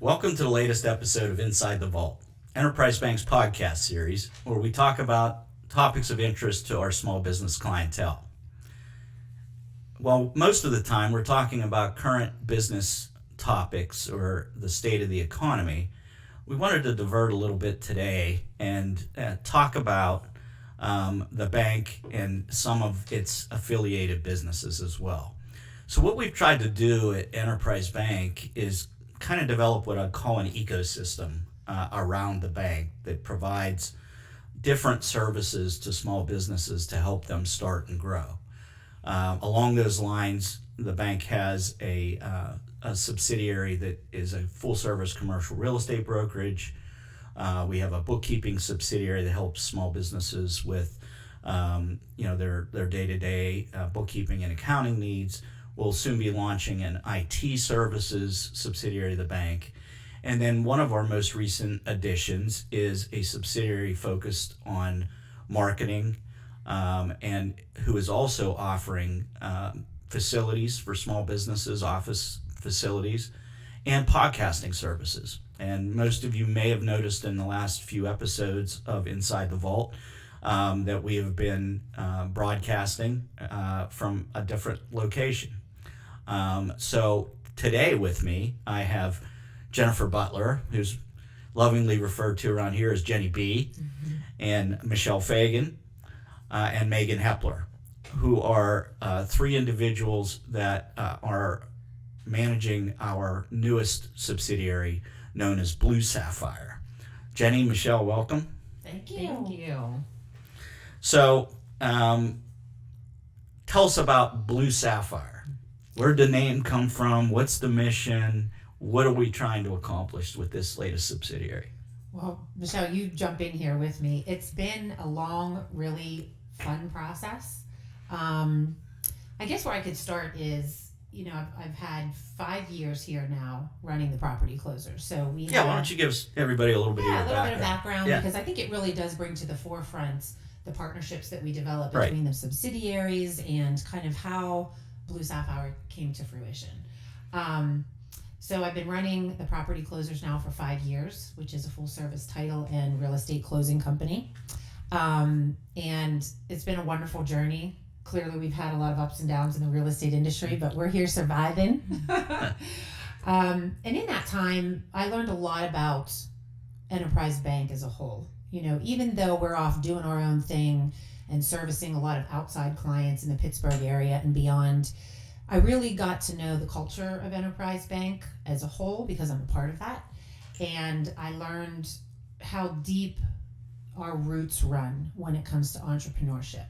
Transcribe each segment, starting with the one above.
Welcome to the latest episode of Inside the Vault, Enterprise Bank's podcast series, where we talk about topics of interest to our small business clientele. Well, most of the time we're talking about current business topics or the state of the economy. We wanted to divert a little bit today and talk about the bank and some of its affiliated businesses as well. So what we've tried to do at Enterprise Bank is kind of develop what I'd call an ecosystem around the bank that provides different services to small businesses to help them start and grow. Along those lines, the bank has a subsidiary that is a full-service commercial real estate brokerage. We have a bookkeeping subsidiary that helps small businesses with their day-to-day bookkeeping and accounting needs. We'll soon be launching an IT services subsidiary of the bank. And then one of our most recent additions is a subsidiary focused on marketing and who is also offering facilities for small businesses, office facilities, and podcasting services. And most of you may have noticed in the last few episodes of Inside the Vault that we have been broadcasting from a different location. So today with me, I have Jennifer Butler, who's lovingly referred to around here as Jenny B, and Michelle Fagan, and Megan Hepler, who are three individuals that are managing our newest subsidiary known as Blue SaFire. Jenny, Michelle, welcome. Thank you. Thank you. So tell us about Blue SaFire. Where'd the name come from? What's the mission? What are we trying to accomplish with this latest subsidiary? Well, Michelle, you jump in here with me. It's been a long, really fun process. I guess where I could start is, I've had 5 years here now running the property closers. So why don't you give everybody a little bit of your background? Bit of background, because I think it really does bring to the forefront the partnerships that we develop between the subsidiaries and kind of how Blue SaFire came to fruition. So I've been running the property closers now for 5 years, which is a full service title and real estate closing company. And it's been a wonderful journey. Clearly we've had a lot of ups and downs in the real estate industry, but we're here surviving. And in that time, I learned a lot about Enterprise Bank as a whole. Even though we're off doing our own thing and servicing a lot of outside clients in the Pittsburgh area and beyond, I really got to know the culture of Enterprise Bank as a whole because I'm a part of that. And I learned how deep our roots run when it comes to entrepreneurship.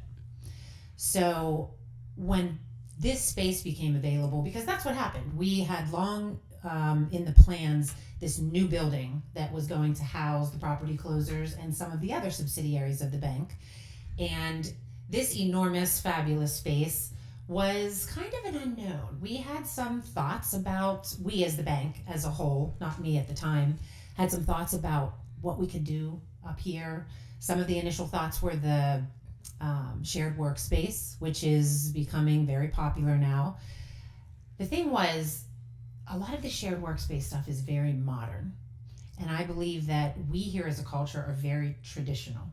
So when this space became available, because that's what happened, we had long in the plans this new building that was going to house the property closers and some of the other subsidiaries of the bank. And this enormous, fabulous space was kind of an unknown. We had some thoughts about, we as the bank as a whole, not me at the time, had some thoughts about what we could do up here. Some of the initial thoughts were the shared workspace, which is becoming very popular now. The thing was, a lot of the shared workspace stuff is very modern. And I believe that we here as a culture are very traditional.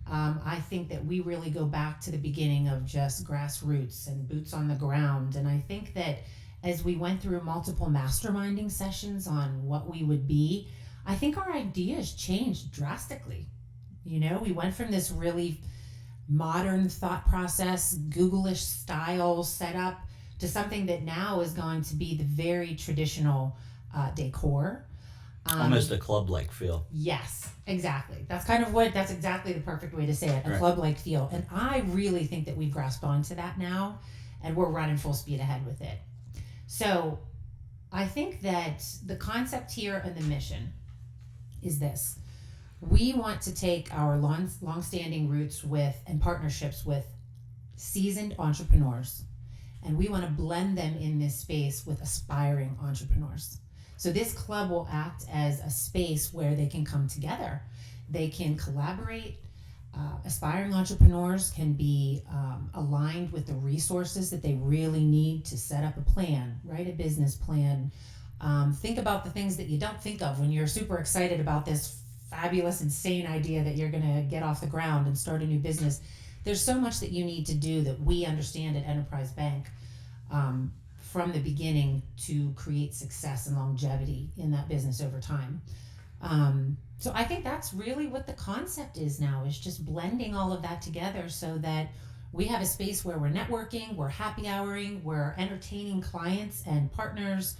I think that we really go back to the beginning of just grassroots and boots on the ground. And I think that as we went through multiple masterminding sessions on what we would be, I think our ideas changed drastically. We went from this really modern thought process, Google-ish style setup to something that now is going to be the very traditional decor. Almost a club-like feel. Yes, exactly. That's exactly the perfect way to say it, a club-like feel. And I really think that we've grasped onto that now, and we're running full speed ahead with it. So I think that the concept here and the mission is this. We want to take our long-standing roots and partnerships with seasoned entrepreneurs, and we want to blend them in this space with aspiring entrepreneurs. So this club will act as a space where they can come together. They can collaborate. Aspiring entrepreneurs can be aligned with the resources that they really need to set up a plan, write a business plan, Think about the things that you don't think of when you're super excited about this fabulous, insane idea that you're going to get off the ground and start a new business. There's so much that you need to do that we understand at Enterprise Bank from the beginning to create success and longevity in that business over time. So I think that's really what the concept is now, is just blending all of that together so that we have a space where we're networking, we're happy houring, we're entertaining clients and partners,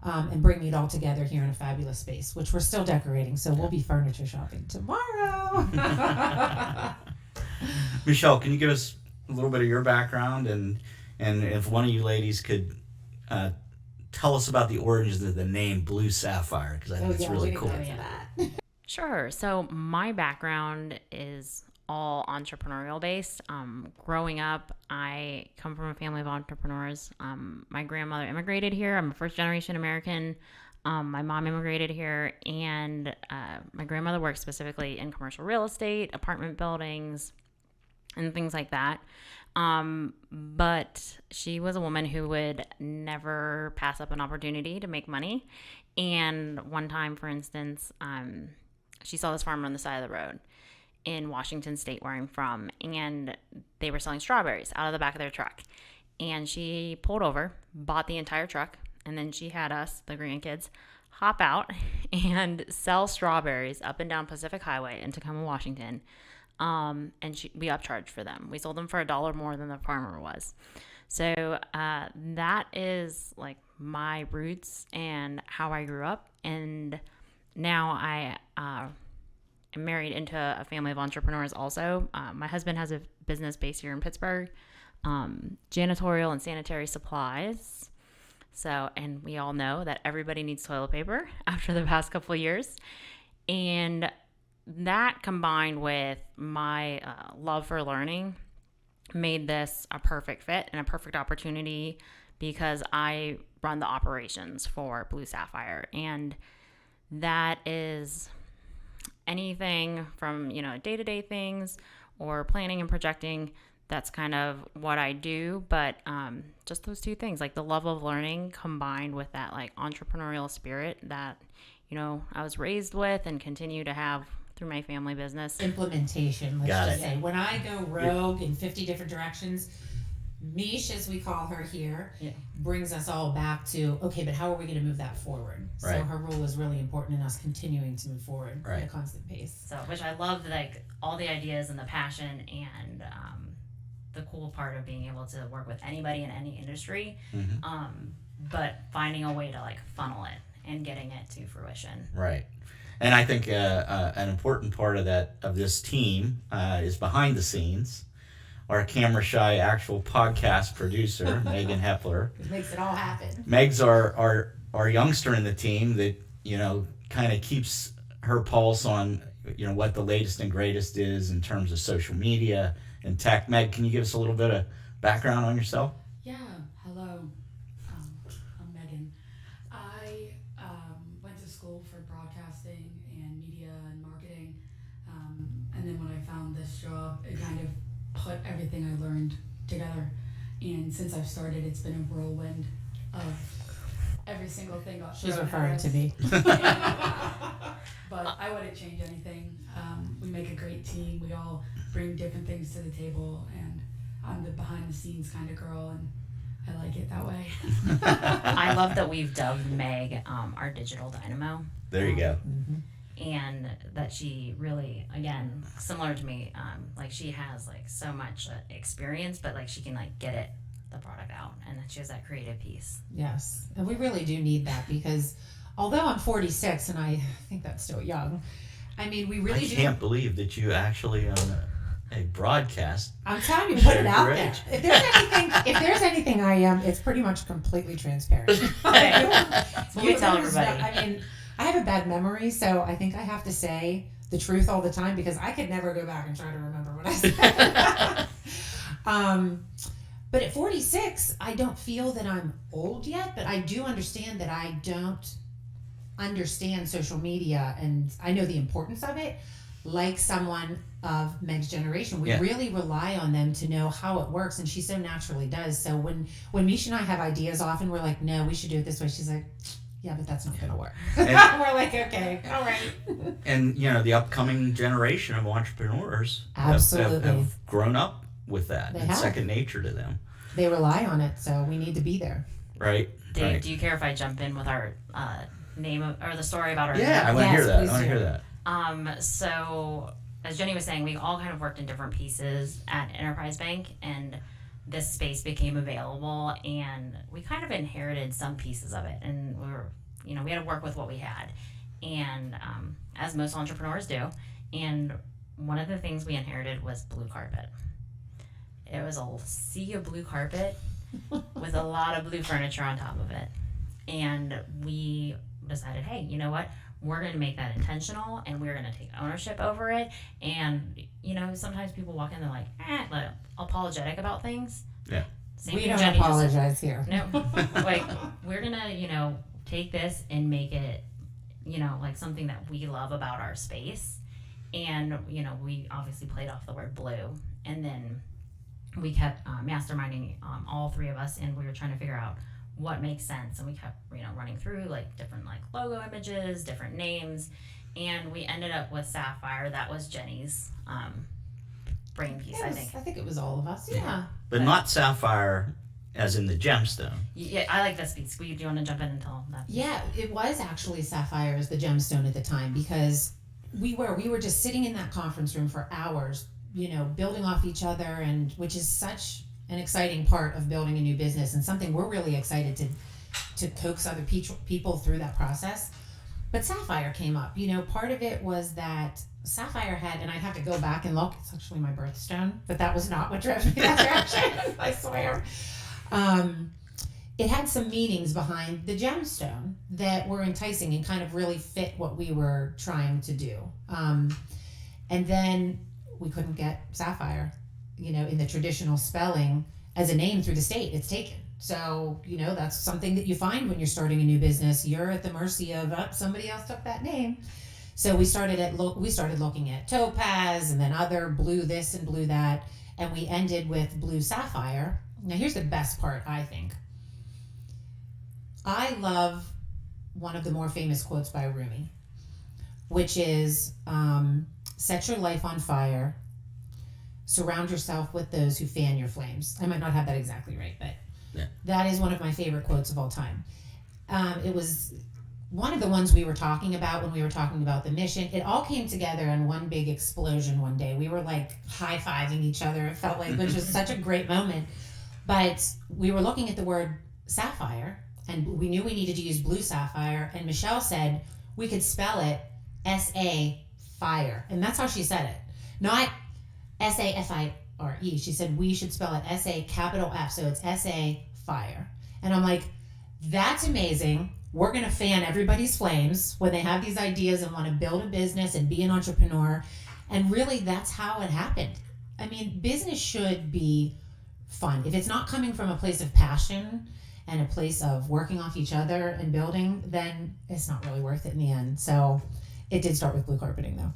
and bringing it all together here in a fabulous space, which we're still decorating. So we'll be furniture shopping tomorrow. Michelle, can you give us a little bit of your background, and if one of you ladies could tell us about the origins of the name Blue SaFire, because I think it's really cool. Sure. So my background is all entrepreneurial based. Growing up, I come from a family of entrepreneurs. My grandmother immigrated here. I'm a first generation American. My mom immigrated here, and my grandmother worked specifically in commercial real estate, apartment buildings, and things like that. But she was a woman who would never pass up an opportunity to make money. And one time, for instance, she saw this farmer on the side of the road in Washington State, where I'm from, and they were selling strawberries out of the back of their truck. And she pulled over, bought the entire truck, and then she had us, the grandkids, hop out and sell strawberries up and down Pacific Highway in Tacoma, Washington. And we upcharged for them. We sold them for $1 more than the farmer was. So that is like my roots and how I grew up. And now I am married into a family of entrepreneurs also. My husband has a business based here in Pittsburgh, janitorial and sanitary supplies. So, and we all know that everybody needs toilet paper after the past couple of years. And that combined with my love for learning made this a perfect fit and a perfect opportunity, because I run the operations for Blue SaFire. And that is anything from, day-to-day things or planning and projecting. That's kind of what I do. But just those two things, like the love of learning combined with that like entrepreneurial spirit that, I was raised with and continue to have through my family business. Implementation, let's just say. When I go rogue in 50 different directions, Mish, as we call her here, brings us all back to, okay, but how are we going to move that forward? Right. So her role is really important in us continuing to move forward at a constant pace. So, which I love, like all the ideas and the passion and the cool part of being able to work with anybody in any industry, but finding a way to like funnel it and getting it to fruition. Right. And I think an important part of this team is behind the scenes. Our camera-shy actual podcast producer, Megan Hepler. It makes it all happen. Meg's our youngster in the team that, kind of keeps her pulse on, what the latest and greatest is in terms of social media and tech. Meg, can you give us a little bit of background on yourself? Yeah, hello. I'm Megan. I went to school for broadcasting and media and marketing. And then when I found this job, it kind of put everything I learned together. And since I've started, it's been a whirlwind of every single thing got She's thrown referring at to us. me. But I wouldn't change anything. We make a great team. We all bring different things to the table, and I'm the behind the scenes kind of girl, and I like it that way. I love that we've dubbed Meg our digital dynamo. There you go. And that she really, again, similar to me, like she has like so much experience, but like she can like get the product out, and that she has that creative piece. Yes, and we really do need that, because although I'm 46 and I think that's still young, I mean, we really do. I can't believe that you actually on a broadcast. I'm telling you, put it out there. If there's anything I am, it's pretty much completely transparent. You tell everybody. I mean, I have a bad memory, so I think I have to say the truth all the time, because I could never go back and try to remember what I said. But at 46, I don't feel that I'm old yet, but I do understand that I don't understand social media, and I know the importance of it. Like someone of Meg's generation, we really rely on them to know how it works, and she so naturally does. So when Misha and I have ideas, often we're like, no, we should do it this way. She's like, yeah, but that's not going to work. And- We're like, okay, all right. And the upcoming generation of entrepreneurs Absolutely. have grown up with that. They It's have. second nature to them, They rely on it, so we need to be there. right? Dave, Right. do you care if I jump in with our name or the story about our Yeah, I name? want to Yes, hear that. I please want to do. hear that. So as Jenny was saying, we all kind of worked in different pieces at Enterprise Bank, and this space became available, and we kind of inherited some pieces of it, and we had to work with what we had, and as most entrepreneurs do, and one of the things we inherited was blue carpet. It was a sea of blue carpet with a lot of blue furniture on top of it, and we decided, hey, you know what? We're going to make that intentional, and we're going to take ownership over it. And sometimes people walk in, they're like apologetic about things. Yeah. Same We thing don't Jenny just said. apologize here. No, like we're gonna take this and make it like something that we love about our space. And we obviously played off the word blue, and then we kept masterminding, all three of us, and we were trying to figure out what makes sense, and we kept running through like different like logo images, different names, and we ended up with SaFire. That was Jenny's brain piece. I think it was all of us. Yeah. But not SaFire as in the gemstone. Yeah, I like this piece. Do you want to jump in and tell that piece? Yeah, it was actually SaFire as the gemstone at the time, because we were just sitting in that conference room for hours, building off each other, and which is such an exciting part of building a new business, and something we're really excited to coax other people through that process. But SaFire came up. Part of it was that SaFire had, and I'd have to go back and look, it's actually my birthstone, but that was not what drove me that direction, I swear. It had some meanings behind the gemstone that were enticing and kind of really fit what we were trying to do. And then we couldn't get SaFire, in the traditional spelling as a name through the state. It's taken. So, that's something that you find when you're starting a new business. You're at the mercy of somebody else took that name. So we started looking at Topaz and then other blue this and blue that, and we ended with blue sapphire. Now here's the best part, I think. I love one of the more famous quotes by Rumi, which is, set your life on fire, surround yourself with those who fan your flames. I might not have that exactly right, but yeah. That is one of my favorite quotes of all time. It was one of the ones we were talking about when we were talking about the mission. It all came together in one big explosion one day. We were like high-fiving each other, it felt like, which was such a great moment. But we were looking at the word sapphire, and we knew we needed to use blue sapphire, and Michelle said we could spell it S-A-Fire. And that's how she said it. Not S-A-F-I-R-E. She said we should spell it S-A-F, so it's S-A-Fire. And I'm like, that's amazing. We're going to fan everybody's flames when they have these ideas and want to build a business and be an entrepreneur. And really, that's how it happened. I mean, business should be fun. If it's not coming from a place of passion and a place of working off each other and building, then it's not really worth it in the end. So it did start with blue carpeting, though.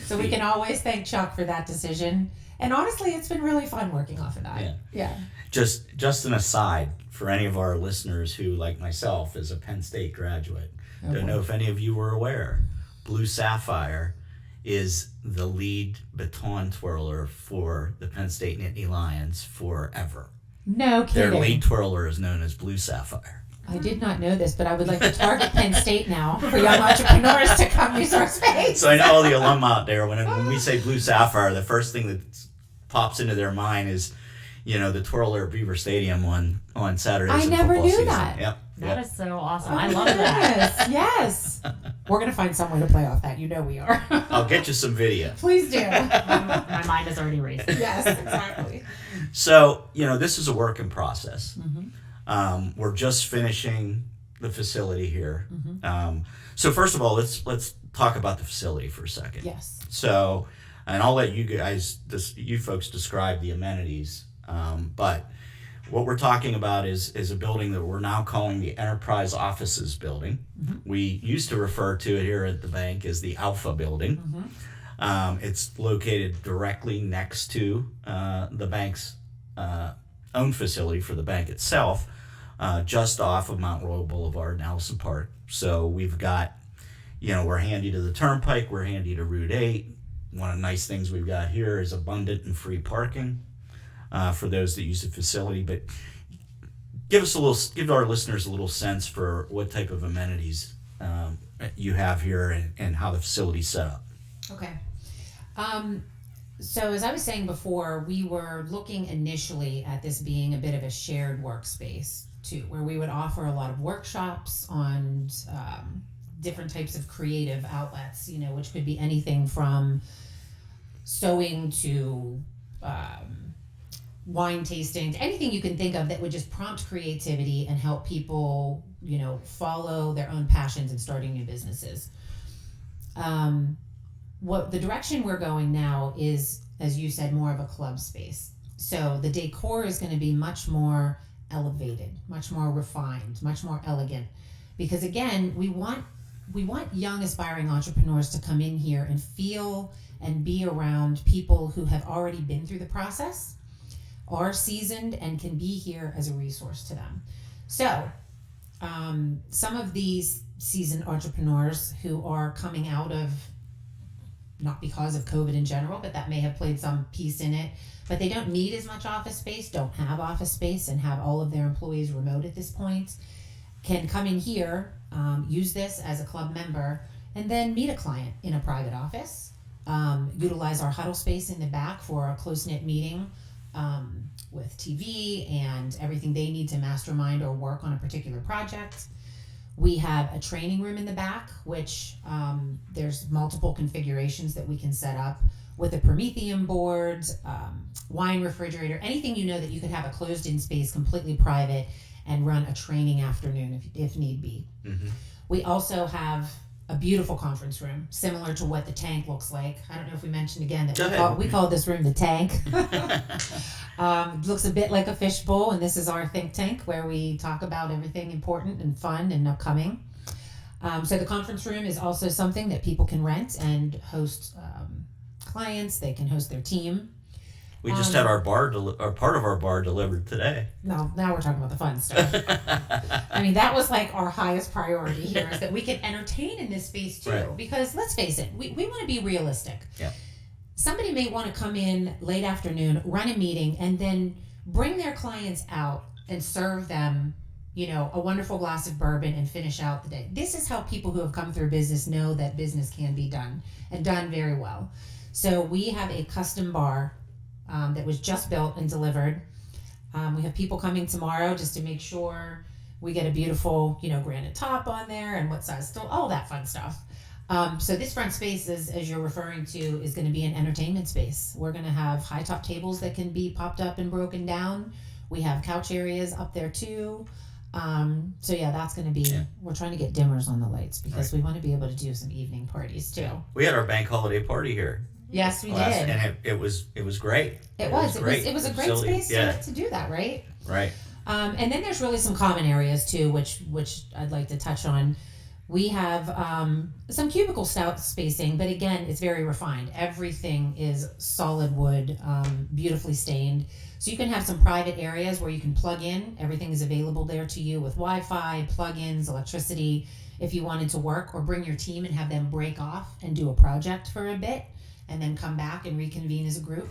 So we can always thank Chuck for that decision. And honestly, it's been really fun working off of that. Yeah. Just an aside for any of our listeners who, like myself, is a Penn State graduate. Don't know if any of you were aware. Blue Sapphire is the lead baton twirler for the Penn State Nittany Lions forever. No kidding. Their lead twirler is known as Blue Sapphire. I did not know this, but I would like to target Penn State now for young entrepreneurs to come use our space. So I know all the alum out there, when we say Blue Sapphire, the first thing that pops into their mind is, the twirler at Beaver Stadium on Saturdays. I in never football knew season. that. Yep. That is so awesome. Oh, I love that. Yes. We're going to find some way to play off that. You know we are. I'll get you some video. Please do. My mind is already racing. Yes, exactly. So, this is a work in process. Mm-hmm. We're just finishing the facility here. Mm-hmm. So first of all, let's talk about the facility for a second. Yes. So, and I'll let you folks describe the amenities. But what we're talking about is a building that we're now calling the Enterprise Offices Building. Mm-hmm. We used to refer to it here at the bank as the Alpha Building. Mm-hmm. It's located directly next to the bank's own facility for the bank itself. just off of Mount Royal Boulevard in Allison Park. So we've got, we're handy to the Turnpike, we're handy to Route 8. One of the nice things we've got here is abundant and free parking for those that use the facility. But give our listeners a little sense for what type of amenities you have here and how the facility's set up. Okay. So as I was saying before, we were looking initially at this being a bit of a shared workspace too, where we would offer a lot of workshops on different types of creative outlets, which could be anything from sewing to wine tasting, to anything you can think of that would just prompt creativity and help people, follow their own passions and starting new businesses. What the direction we're going now is, as you said, more of a club space. So the decor is going to be much more elevated, much more refined, much more elegant, because again, we want young aspiring entrepreneurs to come in here and feel and be around people who have already been through the process, are seasoned, and can be here as a resource to them. So some of these seasoned entrepreneurs who are coming out of, not because of COVID in general, but that may have played some piece in it, but they don't need as much office space, don't have office space, and have all of their employees remote at this point, can come in here, use this as a club member, and then meet a client in a private office, utilize our huddle space in the back for a close-knit meeting with TV and everything they need to mastermind or work on a particular project. We have a training room in the back, which there's multiple configurations that we can set up with a Promethean board, wine refrigerator, anything that you could have a closed-in space, completely private, and run a training afternoon if need be. Mm-hmm. We also have a beautiful conference room, similar to what the Tank looks like. I don't know if we mentioned again that we call this room the Tank. It looks a bit like a fishbowl, and this is our think tank where we talk about everything important and fun and upcoming. So the conference room is also something that people can rent and host clients. They can host their team. We just had our bar, part of our bar delivered today. No, now we're talking about the fun stuff. I mean, that was like our highest priority here, is that we can entertain in this space too. Right. Because let's face it, we want to be realistic. Yeah. Somebody may want to come in late afternoon, run a meeting, and then bring their clients out and serve them, a wonderful glass of bourbon and finish out the day. This is how people who have come through business know that business can be done, and done very well. So we have a custom bar that was just built and delivered. We have people coming tomorrow just to make sure we get a beautiful, granite top on there and what size stool, all that fun stuff. So this front space, as you're referring to, is going to be an entertainment space. We're going to have high top tables that can be popped up and broken down. We have couch areas up there too. So yeah, that's going to be, we're trying to get dimmers on the lights because we want to be able to do some evening parties too. We had our bank holiday party here. Yes, we did. And it was great. It was a great space to do that, right? Right. And then there's really some common areas too, which I'd like to touch on. We have some cubicle stout spacing, but again, it's very refined. Everything is solid wood, beautifully stained. So you can have some private areas where you can plug in. Everything is available there to you with Wi-Fi, plugins, electricity. If you wanted to work or bring your team and have them break off and do a project for a bit, and then come back and reconvene as a group.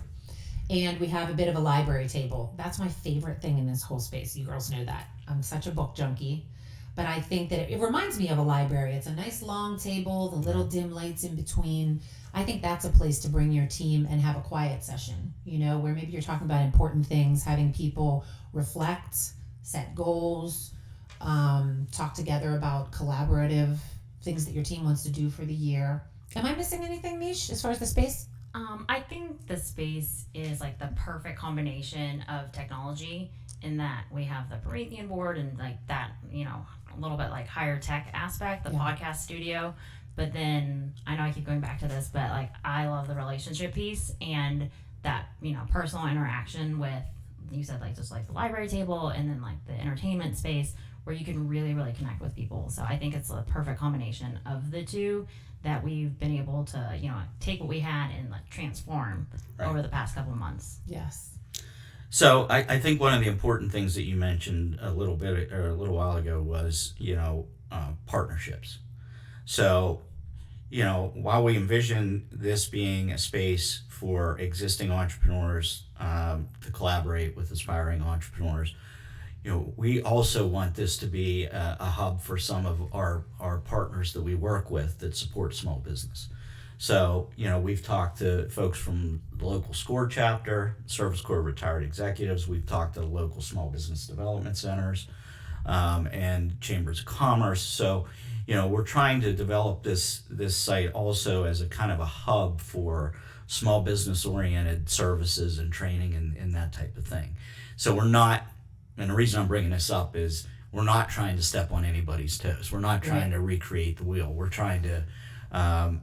And we have a bit of a library table. That's my favorite thing in this whole space. You girls know that. I'm such a book junkie. But I think that it reminds me of a library. It's a nice long table, the little dim lights in between. I think that's a place to bring your team and have a quiet session, where maybe you're talking about important things, having people reflect, set goals, talk together about collaborative things that your team wants to do for the year. Am I missing anything, Mish, as far as the space? I think the space is like the perfect combination of technology in that we have the Promethean board and like that, a little bit like higher tech aspect, the podcast studio. But then I know I keep going back to this, but like I love the relationship piece and that, personal interaction with, you said like just like the library table and then like the entertainment space where you can really, really connect with people. So I think it's a perfect combination of the two that we've been able to, take what we had and like transform over the past couple of months. Yes. So I think one of the important things that you mentioned a little bit or a little while ago was, partnerships. So, while we envision this being a space for existing entrepreneurs to collaborate with aspiring entrepreneurs, we also want this to be a hub for some of our partners that we work with that support small business. So, we've talked to folks from the local SCORE chapter, Service Corps retired executives. We've talked to local small business development centers and chambers of commerce. So, we're trying to develop this site also as a kind of a hub for small business oriented services and training and that type of thing. So we're not, and the reason I'm bringing this up is we're not trying to step on anybody's toes. We're not trying to recreate the wheel. We're trying to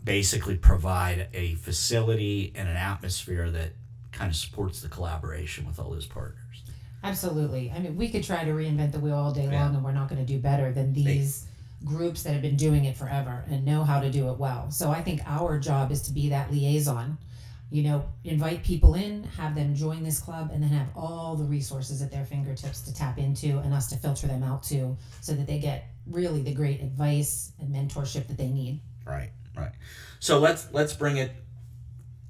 basically provide a facility and an atmosphere that kind of supports the collaboration with all those partners. Absolutely. I mean, we could try to reinvent the wheel all day long, and we're not going to do better than these groups that have been doing it forever and know how to do it well. So I think our job is to be that liaison, invite people in, have them join this club, and then have all the resources at their fingertips to tap into and us to filter them out to, so that they get really the great advice and mentorship that they need. Right. So let's bring it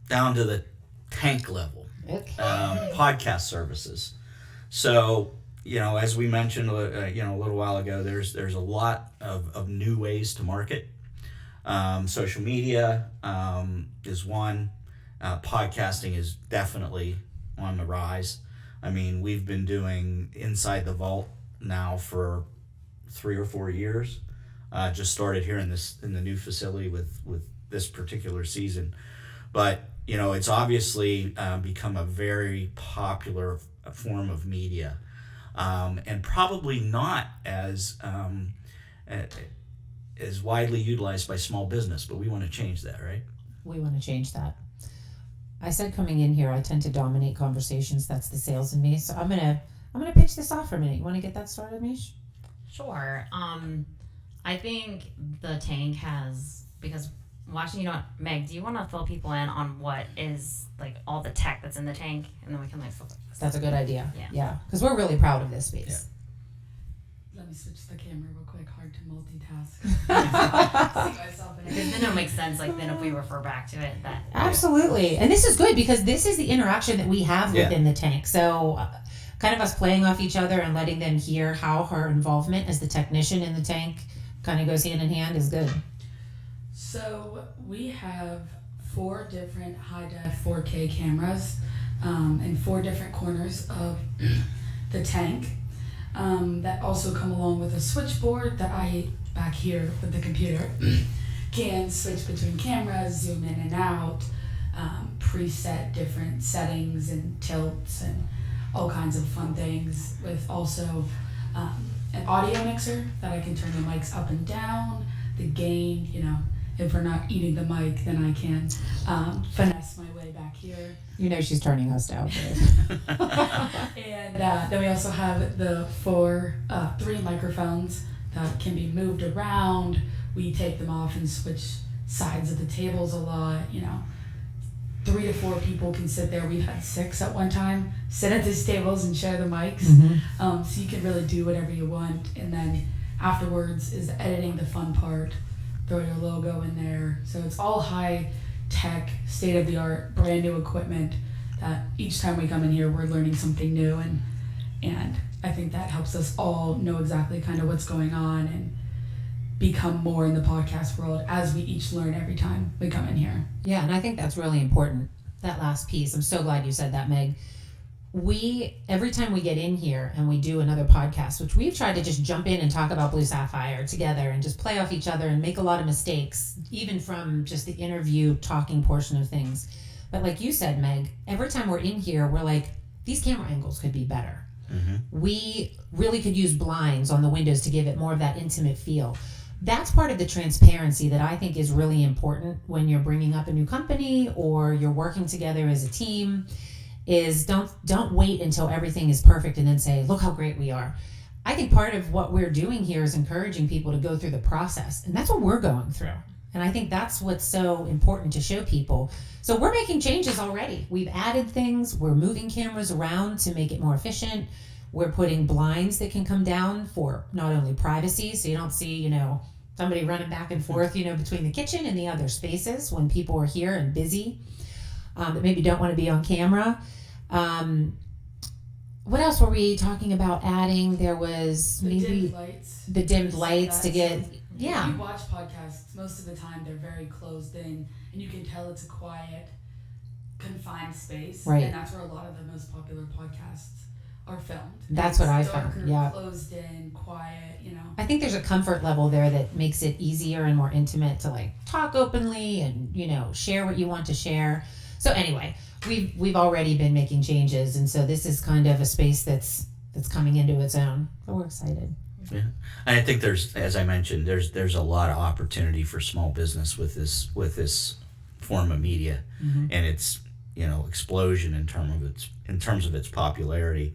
down to the tank level. Okay. Podcast services. So, as we mentioned, a little while ago, there's a lot of new ways to market. Social media is one. Podcasting is definitely on the rise. I mean, we've been doing Inside the Vault now for 3 or 4 years. Just started here in the new facility with this particular season, but it's obviously become a very popular form of media, and probably not as widely utilized by small business. But we want to change that, right? We want to change that. I said coming in here, I tend to dominate conversations. That's the sales in me. So I'm gonna pitch this off for a minute. You want to get that started, Mish? Sure. I think the tank has, because watching, Meg, do you want to fill people in on what is like all the tech that's in the tank, and then we can focus. That's a good idea. Yeah. Because we're really proud of this space. Let me switch the camera real quick. Hard to multitask. See myself in it. Because then it'll make sense. Then if we refer back to it, that Absolutely. And this is good because this is the interaction that we have within the tank. So kind of us playing off each other and letting them hear how her involvement as the technician in the tank kind of goes hand in hand is good. So we have 4 different high-def 4K cameras in 4 different corners of the tank that also come along with a switchboard that I, back here with the computer, can switch between cameras, zoom in and out, preset different settings and tilts and all kinds of fun things, with also an audio mixer that I can turn the mics up and down, the gain, if we're not eating the mic, then I can finesse my way back here. She's turning us down. And then we also have the 3 microphones that can be moved around. We take them off and switch sides of the tables a lot, 3 to 4 people can sit there. We've had 6 at one time sit at these tables and share the mics. Mm-hmm. So you can really do whatever you want. And then afterwards is editing, the fun part. Throw your logo in there. So it's all high tech, state of the art, brand new equipment that each time we come in here, we're learning something new. And I think that helps us all know exactly kind of what's going on and become more in the podcast world as we each learn every time we come in here. Yeah, and I think that's really important, that last piece. I'm so glad you said that, Meg. Every time we get in here and we do another podcast, which we've tried to just jump in and talk about Blue SaFire together and just play off each other and make a lot of mistakes, even from just the interview talking portion of things. But like you said, Meg, every time we're in here, we're like, these camera angles could be better. Mm-hmm. We really could use blinds on the windows to give it more of that intimate feel. That's part of the transparency that I think is really important when you're bringing up a new company or you're working together as a team, is don't wait until everything is perfect and then say, look how great we are. I think part of what we're doing here is encouraging people to go through the process, and that's what we're going through. And I think that's what's so important to show people. So we're making changes already. We've added things. We're moving cameras around to make it more efficient. We're putting blinds that can come down for not only privacy, so you don't see, somebody running back and forth, between the kitchen and the other spaces when people are here and busy, that maybe don't want to be on camera. What else were we talking about adding? There was maybe the dimmed lights to get, If you watch podcasts, most of the time they're very closed in, and you can tell it's a quiet, confined space. Right. And that's where a lot of the most popular podcasts are filmed. That's what I darker, found. Yeah. Closed in, quiet, I think there's a comfort level there that makes it easier and more intimate to talk openly and, share what you want to share. So anyway, we've already been making changes, and so this is kind of a space that's coming into its own. So we're excited. Yeah, and I think there's, as I mentioned, there's a lot of opportunity for small business with this form of media, and its explosion in terms of its popularity.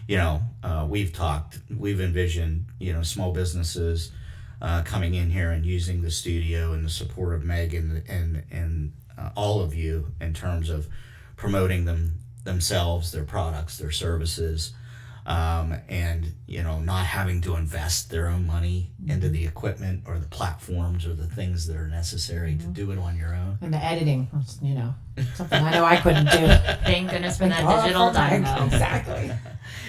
We've envisioned small businesses coming in here and using the studio and the support of Meg and all of you in terms of promoting themselves, their products, their services. And not having to invest their own money into the equipment or the platforms or the things that are necessary to do it on your own. And the editing, something I know I couldn't do. Thank goodness for that digital dynamo. Exactly.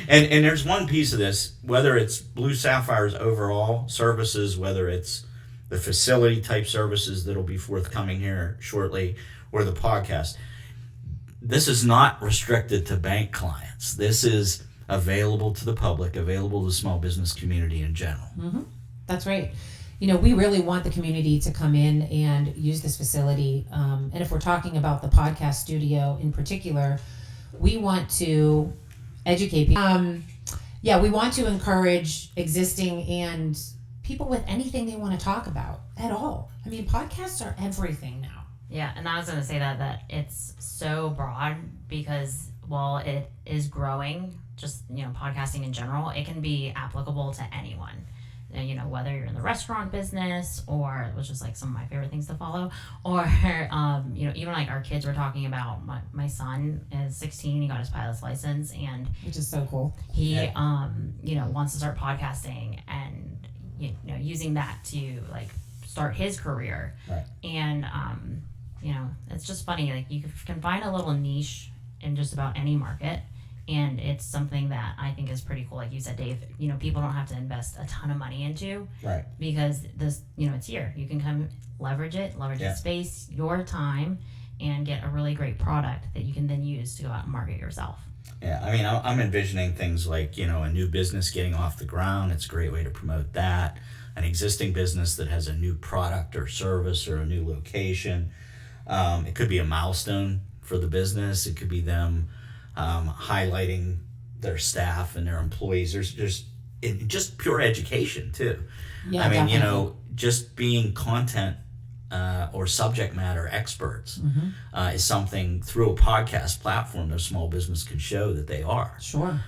And there's one piece of this, whether it's Blue Sapphire's overall services, whether it's the facility type services that'll be forthcoming here shortly, or the podcast. This is not restricted to bank clients. This is available to the public, available to the small business community in general. Mm-hmm. That's right. We really want the community to come in and use this facility. And if we're talking about the podcast studio in particular, we want to educate people. We want to encourage existing and people with anything they want to talk about at all. I mean, podcasts are everything now. Yeah, and I was going to say that it's so broad because while it is growing, just podcasting in general, it can be applicable to anyone. Whether you're in the restaurant business, or which is some of my favorite things to follow, or even our kids were talking about. My son is 16; he got his pilot's license, and which is so cool. He wants to start podcasting and using that to start his career. Right. And it's just funny. You can find a little niche in just about any market. And it's something that I think is pretty cool. Like you said, Dave, people don't have to invest a ton of money into. Right. Because this, it's here. You can come leverage the space, your time, and get a really great product that you can then use to go out and market yourself. Yeah, I mean, I'm envisioning things like, a new business getting off the ground. It's a great way to promote that. An existing business that has a new product or service or a new location. It could be a milestone for the business. It could be them highlighting their staff and their employees. There's just pure education too. Yeah, I mean, definitely. just being content or subject matter experts is something through a podcast platform that small business can show that they are. Sure.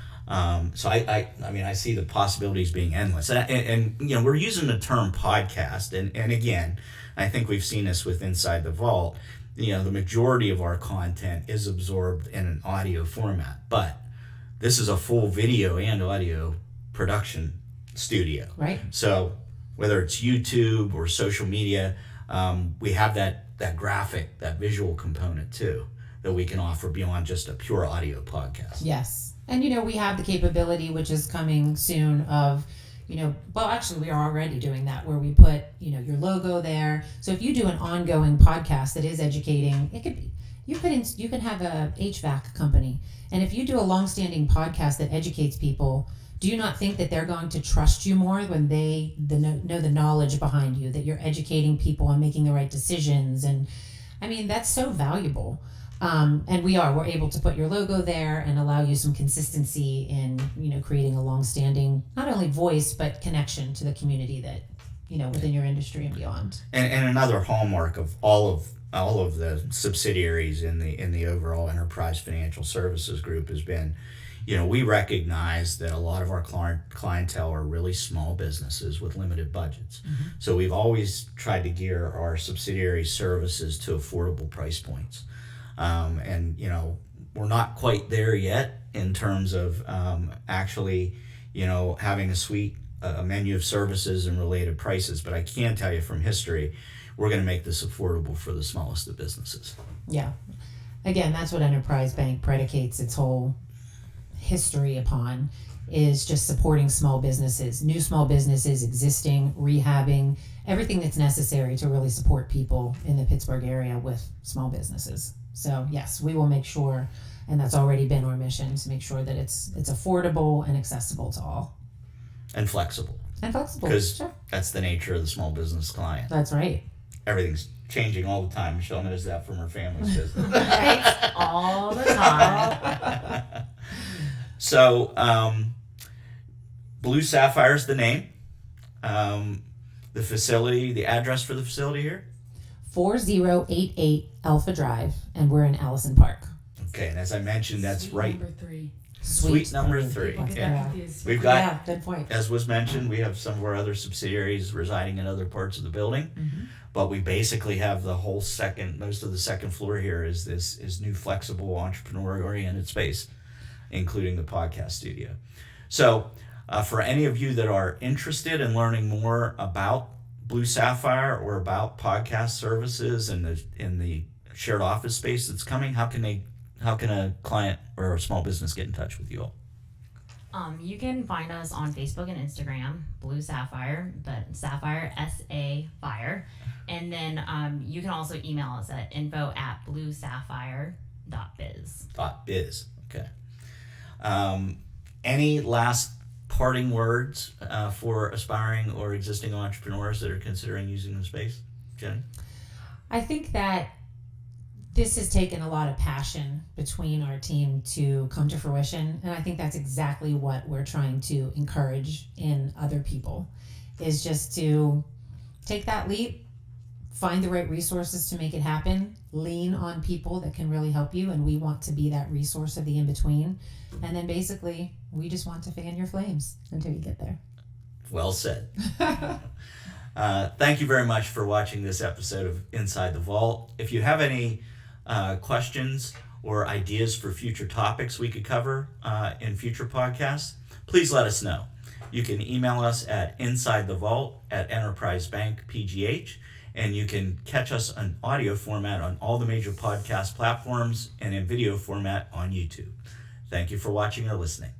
So I see the possibilities being endless. And we're using the term podcast, and again, I think we've seen this with Inside the Vault. The majority of our content is absorbed in an audio format, but this is a full video and audio production studio. Right. So whether it's YouTube or social media, we have that graphic, that visual component too, that we can offer beyond just a pure audio podcast. Yes. And, we have the capability, which is coming soon, of actually we are already doing that, where we put, your logo there. So if you do an ongoing podcast that is educating, it could be, you can have a HVAC company. And if you do a longstanding podcast that educates people, do you not think that they're going to trust you more when they know the knowledge behind you, that you're educating people and making the right decisions? And I mean, that's so valuable. And we're able to put your logo there and allow you some consistency in, creating a long-standing, not only voice, but connection to the community that, within your industry and beyond. And another hallmark of all of the subsidiaries in the overall Enterprise Financial Services Group has been, we recognize that a lot of our clientele are really small businesses with limited budgets. So we've always tried to gear our subsidiary services to affordable price points. And we're not quite there yet in terms of actually, having a menu of services and related prices. But I can tell you from history, we're going to make this affordable for the smallest of businesses. Yeah. Again, that's what Enterprise Bank predicates its whole history upon, is just supporting small businesses, new small businesses, existing, rehabbing, everything that's necessary to really support people in the Pittsburgh area with small businesses. So yes, we will make sure, and that's already been our mission, to make sure that it's affordable and accessible to all. And flexible. Because sure, that's the nature of the small business client. That's right. Everything's changing all the time. Michelle knows that from her family's business. Right? All the time. So, Blue SaFire is the name. The facility, the address for the facility here? 4088 Alpha Drive, and we're in Allison Park. Okay, and as I mentioned, that's Suite right. Number 3. Suite number 3. Yeah. We've got, Yeah, good point. as was mentioned, we have some of our other subsidiaries residing in other parts of the building, but we basically have the whole most of the second floor here is new, flexible, entrepreneur-oriented space, including the podcast studio. So, for any of you that are interested in learning more about Blue SaFire or about podcast services and the shared office space that's coming, how can a client or a small business get in touch with you all? You can find us on Facebook and Instagram, Blue SaFire, but SaFire, SaFire. And then you can also email us at info@bluesapphire.biz. .biz, okay. Any last parting words for aspiring or existing entrepreneurs that are considering using the space? Jenny? I think that this has taken a lot of passion between our team to come to fruition, and I think that's exactly what we're trying to encourage in other people, is just to take that leap, find the right resources to make it happen, lean on people that can really help you, and we want to be that resource of the in-between, and then basically we just want to fan your flames until you get there. Well said. Thank you very much for watching this episode of Inside the Vault. If you have any questions or ideas for future topics we could cover in future podcasts, please let us know. You can email us at insidethevault@enterprisebankpgh, and you can catch us on audio format on all the major podcast platforms and in video format on YouTube. Thank you for watching or listening.